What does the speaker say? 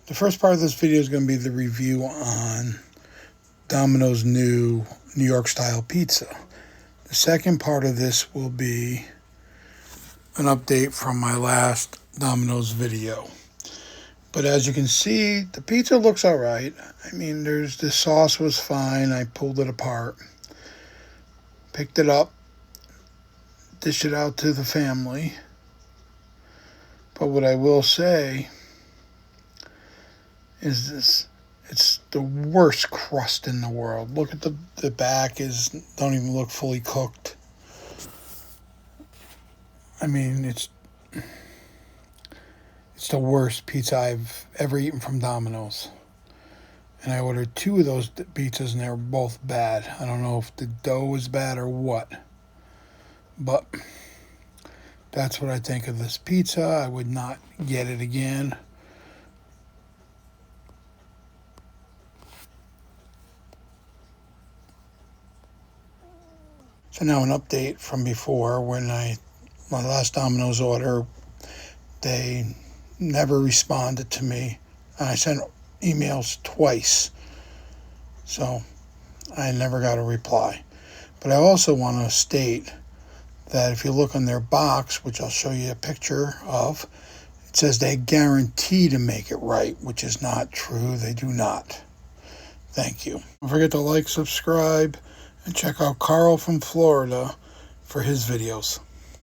The first part of this video is going to be the review on Domino's new New York style pizza. The second part of this will be an update from my last Domino's video. But as you can see, the pizza looks alright. I mean, the sauce was fine. I pulled it apart, picked it up, dished it out to the family. But what I will say is this: it's the worst crust in the world. Look at the back don't even look fully cooked. I mean, it's the worst pizza I've ever eaten from Domino's. And I ordered 2 of those pizzas and they were both bad. I don't know if the dough was bad or what. But that's what I think of this pizza. I would not get it again. So now an update from before when my last Domino's order, they never responded to me. And I sent emails twice. So I never got a reply. But I also want to state that if you look on their box, which I'll show you a picture of, it says they guarantee to make it right, which is not true. They do not. Thank you. Don't forget to like, subscribe, and check out Carl from Florida for his videos.